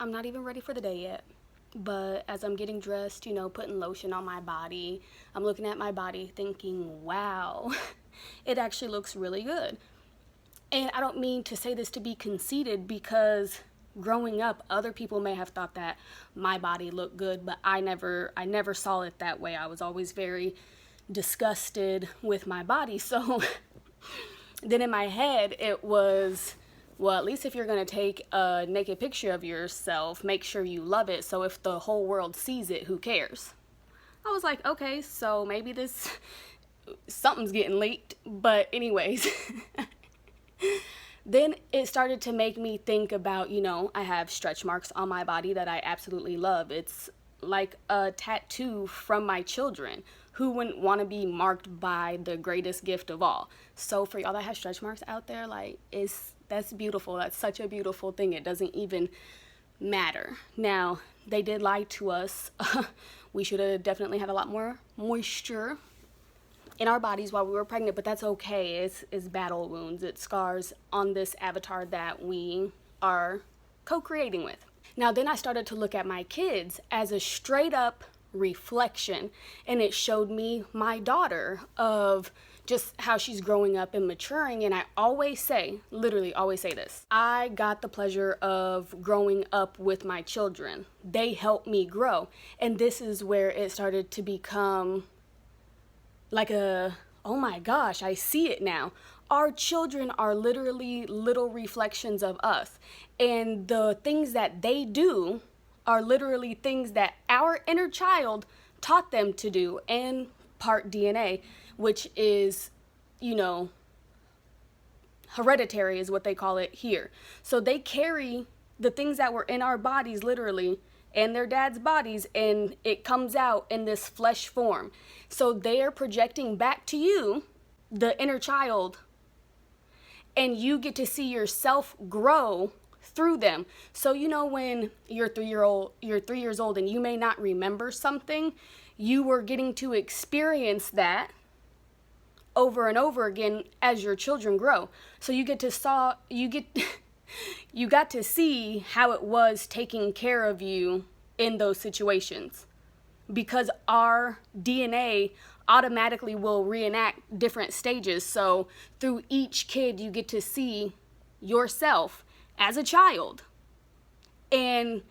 I'm not even ready for the day yet. But as I'm getting dressed, putting lotion on my body, I'm looking at my body thinking, wow, it actually looks really good. And I don't mean to say this to be conceited, because growing up, other people may have thought that my body looked good, but I never saw it that way. I was always very disgusted with my body. So then in my head, it was, well, at least if you're going to take a naked picture of yourself, make sure you love it. So if the whole world sees it, who cares? I was like, okay, so maybe something's getting leaked. But anyways, then it started to make me think about, I have stretch marks on my body that I absolutely love. It's like a tattoo from my children. Who wouldn't want to be marked by the greatest gift of all? So for y'all that have stretch marks out there, that's beautiful. That's such a beautiful thing. It doesn't even matter. Now, they did lie to us. We should have definitely had a lot more moisture in our bodies while we were pregnant, but that's okay. It's battle wounds. It's scars on this avatar that we are co-creating with. Now, then I started to look at my kids as a straight up reflection, and it showed me my daughter, of just how she's growing up and maturing. And I literally always say this: I got the pleasure of growing up with my children. They helped me grow. And this is where it started to become like oh my gosh, I see it now. Our children are literally little reflections of us. And the things that they do are literally things that our inner child taught them to do, and part DNA, which is, hereditary is what they call it here. So they carry the things that were in our bodies literally and their dad's bodies, and it comes out in this flesh form. So they are projecting back to you the inner child, and you get to see yourself grow through them. So when you're 3 years old and you may not remember something, you were getting to experience that over and over again as your children grow. So you got to see how it was taking care of you in those situations, because our DNA automatically will reenact different stages. So through each kid, you get to see yourself as a child, and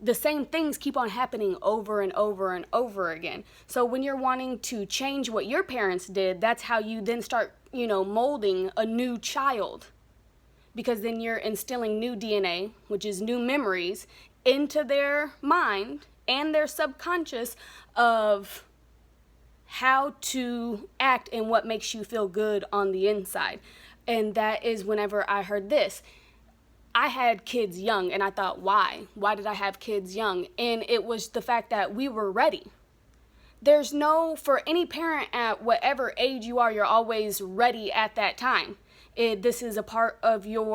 the same things keep on happening over and over and over again. So when you're wanting to change what your parents did, that's how you then start, molding a new child, because then you're instilling new DNA, which is new memories, into their mind and their subconscious of how to act and what makes you feel good on the inside. And that is whenever I heard this. I had kids young, and I thought, why? Why did I have kids young? And it was the fact that we were ready. For any parent at whatever age you are, you're always ready at that time. This is a part of you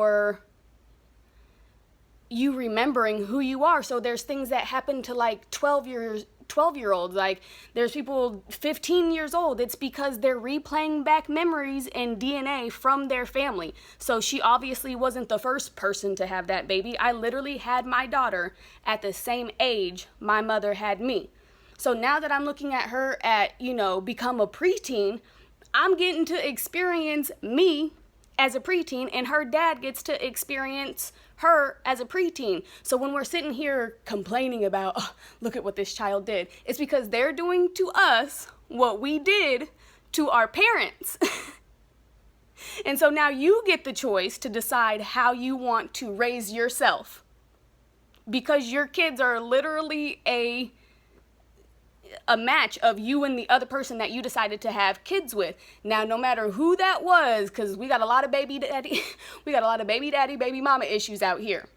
remembering who you are. So there's things that happen to 12-year-olds, like there's people 15 years old. It's because they're replaying back memories and DNA from their family. So she obviously wasn't the first person to have that baby. I literally had my daughter at the same age my mother had me. So now that I'm looking at her become a preteen, I'm getting to experience me as a preteen, and her dad gets to experience her as a preteen. So when we're sitting here complaining about, oh, look at what this child did, it's because they're doing to us what we did to our parents. And so now you get the choice to decide how you want to raise yourself, because your kids are literally a match of you and the other person that you decided to have kids with. Now, no matter who that was, because we got a lot of baby daddy, baby mama issues out here,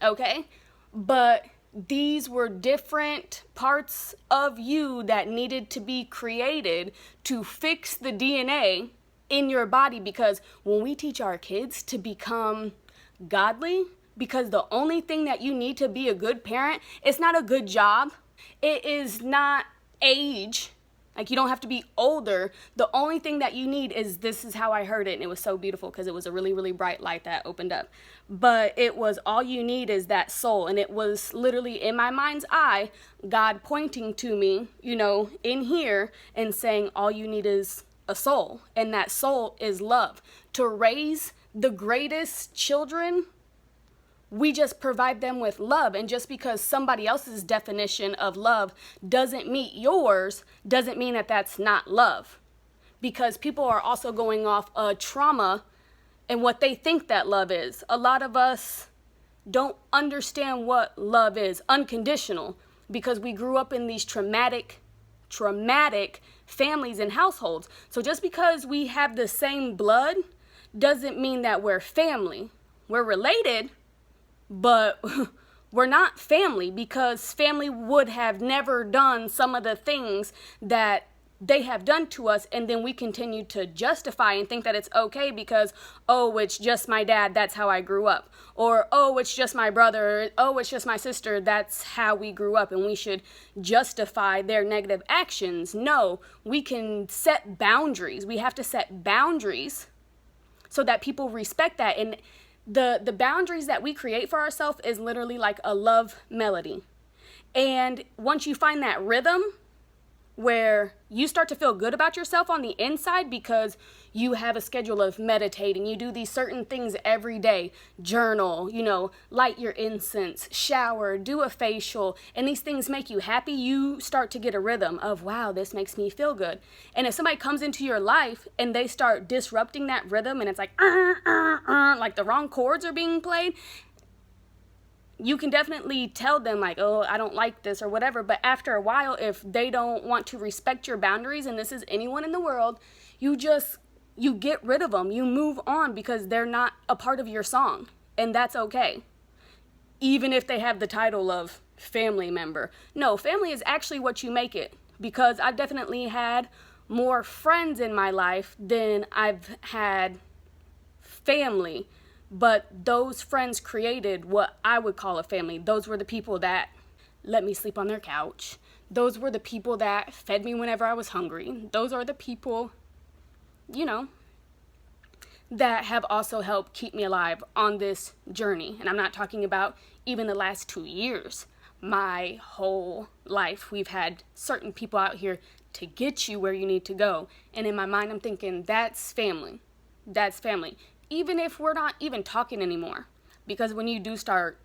okay? But these were different parts of you that needed to be created to fix the DNA in your body. Because when we teach our kids to become godly, because the only thing that you need to be a good parent, it's not a good job. It is not age. Like, you don't have to be older. The only thing that you need is, this is how I heard it, and it was so beautiful because it was a really, really bright light that opened up. But it was, all you need is that soul. And it was literally in my mind's eye, God pointing to me, in here and saying, all you need is a soul. And that soul is love. To raise the greatest children, we just provide them with love. And just because somebody else's definition of love doesn't meet yours, doesn't mean that that's not love. Because people are also going off a trauma and what they think that love is. A lot of us don't understand what love is, unconditional, because we grew up in these traumatic families and households. So just because we have the same blood doesn't mean that we're family. We're related, but we're not family, because family would have never done some of the things that they have done to us, and then we continue to justify and think that it's okay because, oh, it's just my dad, that's how I grew up. Or, oh, it's just my brother, oh, it's just my sister, that's how we grew up, and we should justify their negative actions. No, we can set boundaries. We have to set boundaries so that people respect that. And the boundaries that we create for ourselves is literally like a love melody. And once you find that rhythm where you start to feel good about yourself on the inside because you have a schedule of meditating, you do these certain things every day, journal, light your incense, shower, do a facial, and these things make you happy, you start to get a rhythm of, wow, this makes me feel good. And if somebody comes into your life and they start disrupting that rhythm and it's like the wrong chords are being played, you can definitely tell them like, oh, I don't like this or whatever. But after a while, if they don't want to respect your boundaries, and this is anyone in the world, you get rid of them. You move on because they're not a part of your song. And that's okay. Even if they have the title of family member. No, family is actually what you make it. Because I've definitely had more friends in my life than I've had family. But those friends created what I would call a family. Those were the people that let me sleep on their couch. Those were the people that fed me whenever I was hungry. Those are the people, that have also helped keep me alive on this journey. And I'm not talking about even the last 2 years. My whole life, we've had certain people out here to get you where you need to go. And in my mind, I'm thinking, that's family. That's family. Even if we're not even talking anymore. Because when you do start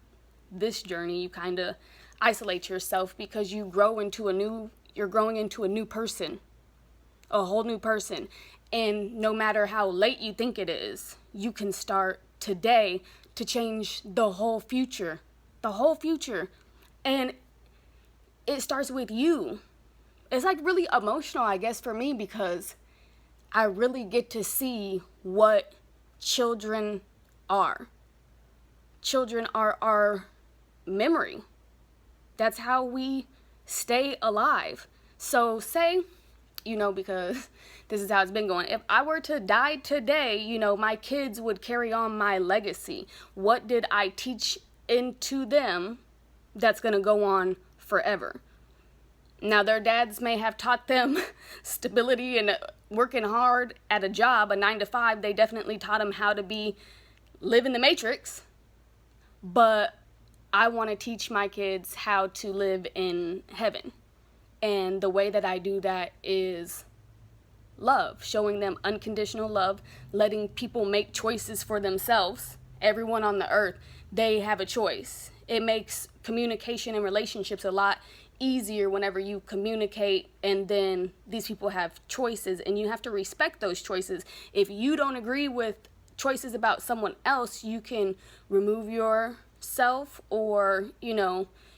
this journey, you kind of isolate yourself because you're growing into a new person, a whole new person. And no matter how late you think it is, you can start today to change the whole future. And it starts with you. It's like really emotional, I guess, for me, because I really get to see what children are. Children are our memory. That's how we stay alive. So say, because this is how it's been going. If I were to die today, my kids would carry on my legacy. What did I teach into them that's going to go on forever? Now, their dads may have taught them stability and working hard at a job, a 9-to-5. They definitely taught them how to live in the matrix. But I want to teach my kids how to live in heaven. And the way that I do that is love, showing them unconditional love, letting people make choices for themselves. Everyone on the earth, they have a choice. It makes communication and relationships a lot easier whenever you communicate and then these people have choices and you have to respect those choices. If you don't agree with choices about someone else, you can remove yourself or,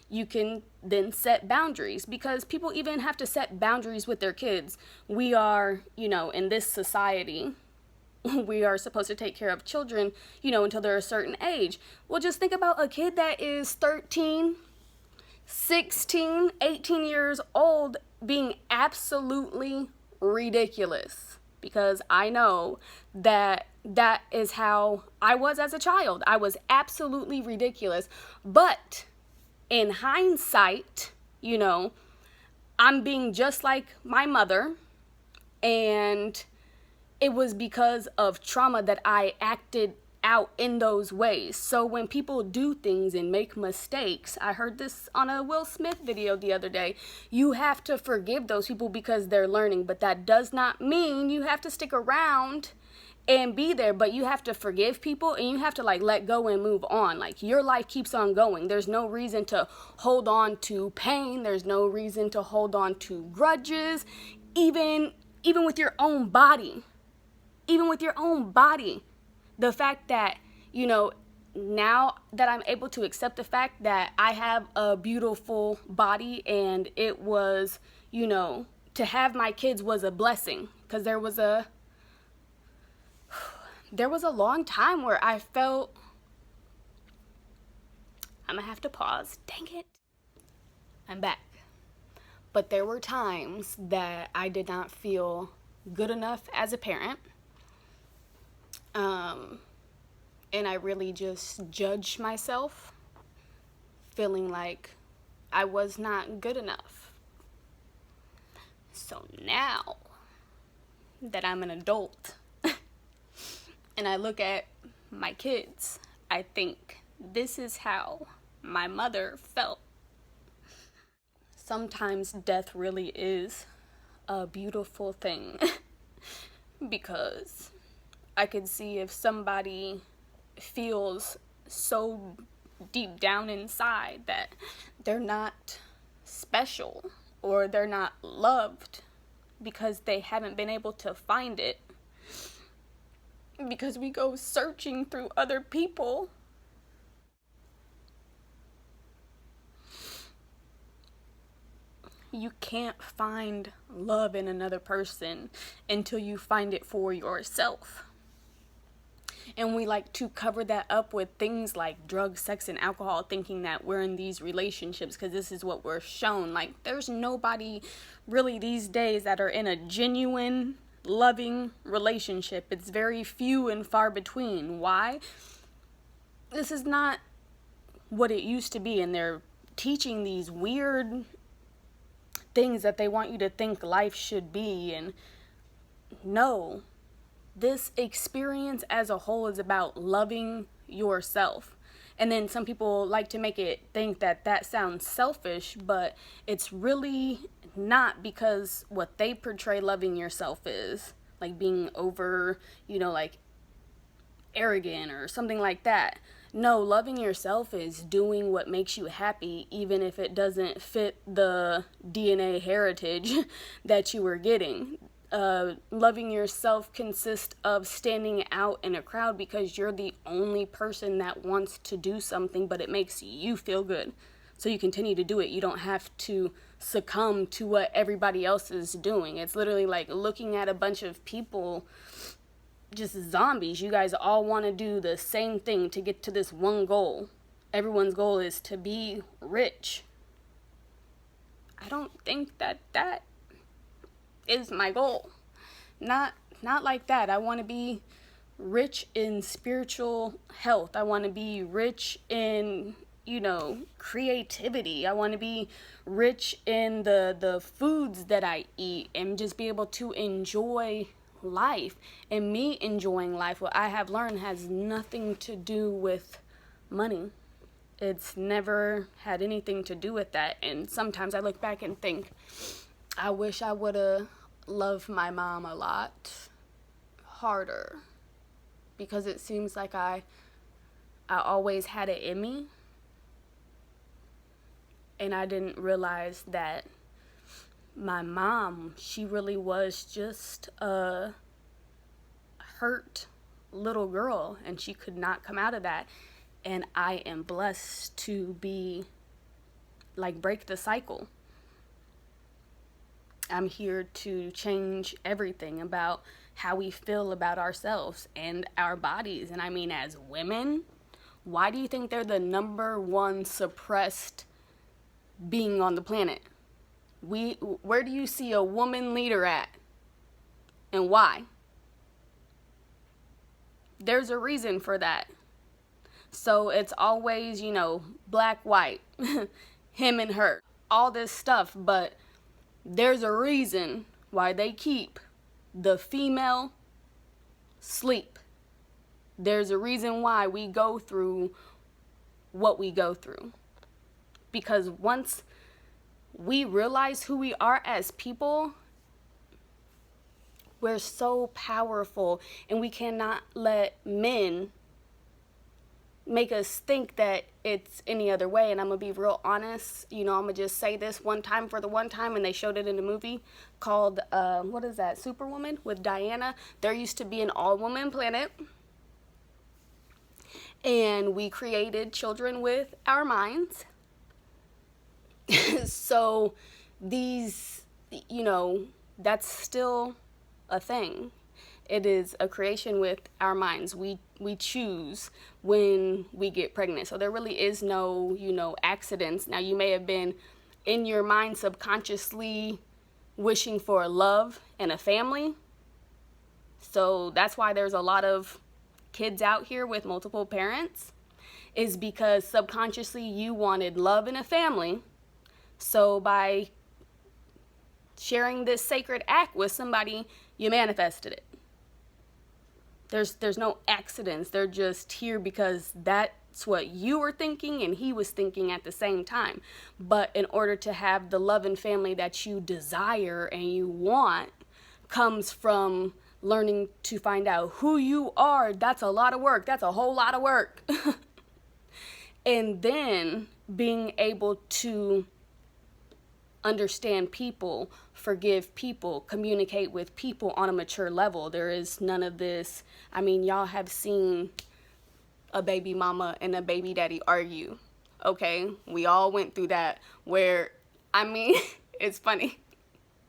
you can then set boundaries, because people even have to set boundaries with their kids. We are, in this society, we are supposed to take care of children, until they're a certain age. Well, just think about a kid that is 13, 16, 18 years old being absolutely ridiculous, because I know that is how I was as a child. I was absolutely ridiculous. But in hindsight, I'm being just like my mother, and it was because of trauma that I acted out in those ways. So when people do things and make mistakes, I heard this on a Will Smith video the other day, you have to forgive those people because they're learning, but that does not mean you have to stick around and be there, but you have to forgive people and you have to like let go and move on. Like, your life keeps on going. There's no reason to hold on to pain. There's no reason to hold on to grudges, even with your own body. Even with your own body. The fact that, now that I'm able to accept the fact that I have a beautiful body, and it was, to have my kids was a blessing, because there was a long time where I felt, I'm gonna have to pause, dang it, I'm back. But there were times that I did not feel good enough as a parent. And I really just judged myself, feeling like I was not good enough. So now that I'm an adult and I look at my kids, I think this is how my mother felt. Sometimes death really is a beautiful thing because I could see if somebody feels so deep down inside that they're not special or they're not loved because they haven't been able to find it, because we go searching through other people. You can't find love in another person until you find it for yourself. And we like to cover that up with things like drugs, sex, and alcohol, thinking that we're in these relationships because this is what we're shown. Like, there's nobody really these days that are in a genuine, loving relationship. It's very few and far between. Why? This is not what it used to be, and they're teaching these weird things that they want you to think life should be. And no, this experience as a whole is about loving yourself. And then some people like to make it think that that sounds selfish, but it's really not, because what they portray loving yourself is like being over, like arrogant or something like that. No, loving yourself is doing what makes you happy, even if it doesn't fit the DNA heritage that you were getting. Loving yourself consists of standing out in a crowd because you're the only person that wants to do something, but it makes you feel good. So you continue to do it. You don't have to succumb to what everybody else is doing. It's literally like looking at a bunch of people, just zombies. You guys all want to do the same thing to get to this one goal. Everyone's goal is to be rich. I don't think that is my goal. Not like that. I want to be rich in spiritual health. I want to be rich in, creativity. I want to be rich in the foods that I eat and just be able to enjoy life. And me enjoying life, what I have learned, has nothing to do with money. It's never had anything to do with that. And sometimes I look back and think, I wish I would have loved my mom a lot harder, because it seems like I always had it in me, and I didn't realize that my mom, she really was just a hurt little girl, and she could not come out of that. And I am blessed to be break the cycle. I'm here to change everything about how we feel about ourselves and our bodies. And I mean, as women, why do you think they're the number one suppressed being on the planet? Where do you see a woman leader at? And why? There's a reason for that. So it's always, black, white, him and her, all this stuff. But There's a reason why they keep the female sleep. There's a reason why we go through what we go through. Because once we realize who we are as people, we're so powerful, and we cannot let men make us think that it's any other way. And I'm gonna be real honest, I'm gonna just say this one time for the one time, and they showed it in a movie called what is that, Superwoman, with Diana. There used to be an all-woman planet, and we created children with our minds. So these, that's still a thing. It is a creation with our minds. We choose when we get pregnant. So there really is no, accidents. Now, you may have been in your mind subconsciously wishing for love and a family. So that's why there's a lot of kids out here with multiple parents, is because subconsciously you wanted love and a family. So by sharing this sacred act with somebody, you manifested it. There's no accidents. They're just here because that's what you were thinking and he was thinking at the same time. But in order to have the love and family that you desire and you want, comes from learning to find out who you are. That's a lot of work. That's a whole lot of work. And then being able to understand people, forgive people, communicate with people on a mature level. There is none of this. I mean, y'all have seen a baby mama and a baby daddy argue, okay? We all went through that, where, it's funny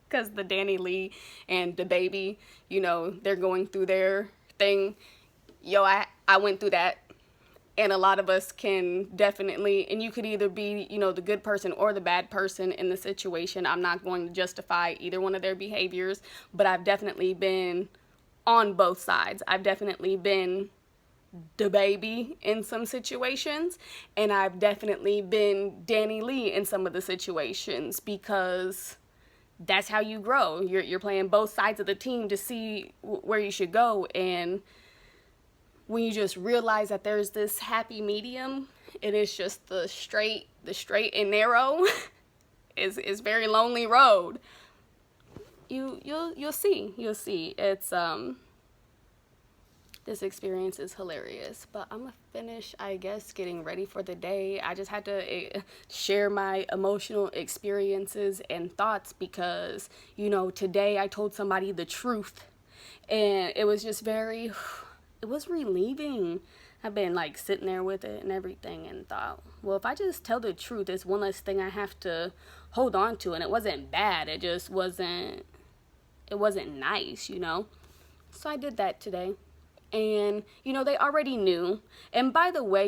because the Danny Lee and the baby, they're going through their thing. I went through that. And a lot of us can definitely, and you could either be, the good person or the bad person in the situation. I'm not going to justify either one of their behaviors, but I've definitely been on both sides. I've definitely been the baby in some situations, and I've definitely been Danny Lee in some of the situations, because that's how you grow. You're playing both sides of the team to see where you should go. And when you just realize that there's this happy medium, it is just the straight and narrow is very lonely road. You'll see. It's this experience is hilarious. But I'm gonna finish, I guess, getting ready for the day. I just had to share my emotional experiences and thoughts because, today I told somebody the truth, and it was just it was relieving. I've been sitting there with it and everything and thought, well, if I just tell the truth, it's one less thing I have to hold on to. And it wasn't bad. It just wasn't nice, So I did that today. And, they already knew. And by the way,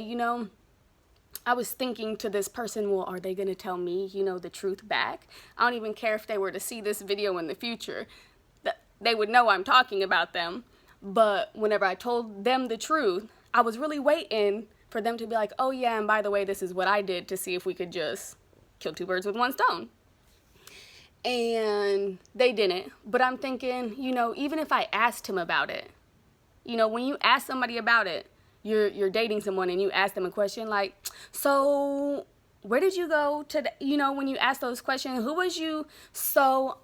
I was thinking to this person, well, are they going to tell me, the truth back? I don't even care if they were to see this video in the future. They would know I'm talking about them. But whenever I told them the truth, I was really waiting for them to be like, oh yeah, and by the way, this is what I did, to see if we could just kill two birds with one stone. And they didn't. But I'm thinking, even if I asked him about it, when you ask somebody about it, you're dating someone and you ask them a question like, so where did you go today? When you ask those questions, who was you? So,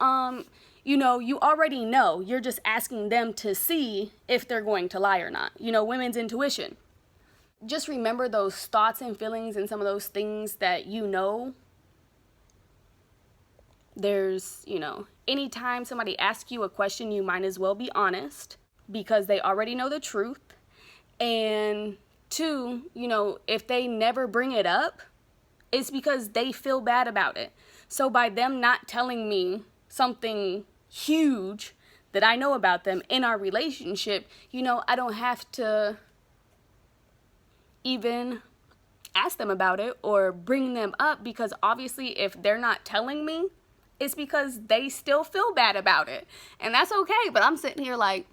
you already know. You're just asking them to see if they're going to lie or not. Women's intuition. Just remember those thoughts and feelings and some of those things that There's, anytime somebody asks you a question, you might as well be honest because they already know the truth. And two, if they never bring it up, it's because they feel bad about it. So by them not telling me something huge that I know about them in our relationship, I don't have to even ask them about it or bring them up, because obviously if they're not telling me, it's because they still feel bad about it. And that's okay, but I'm sitting here like,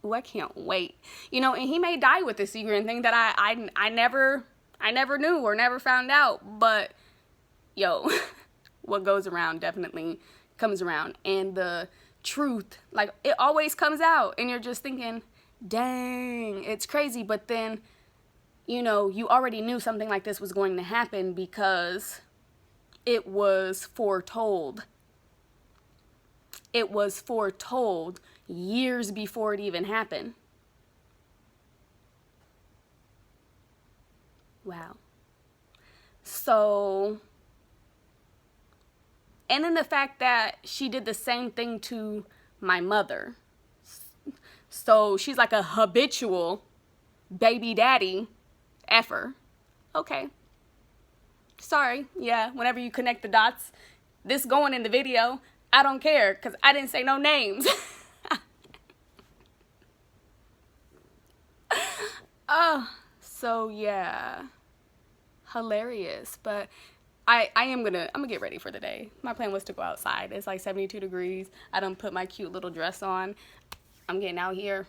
ooh, I can't wait. And he may die with this secret and think that I never knew or never found out, but yo, what goes around definitely comes around. And the truth, like, it always comes out. And you're just thinking, dang, it's crazy. But then, you know, you already knew something like this was going to happen because it was foretold. It was foretold years before it even happened. Wow. So, and then the fact that she did the same thing to my mother. So she's like a habitual baby daddy effer. Okay. Sorry. Yeah, whenever you connect the dots, this going in the video, I don't care because I didn't say no names. So yeah. Hilarious. But I'm gonna get ready for the day. My plan was to go outside. It's like 72 degrees. I done put my cute little dress on. I'm getting out here.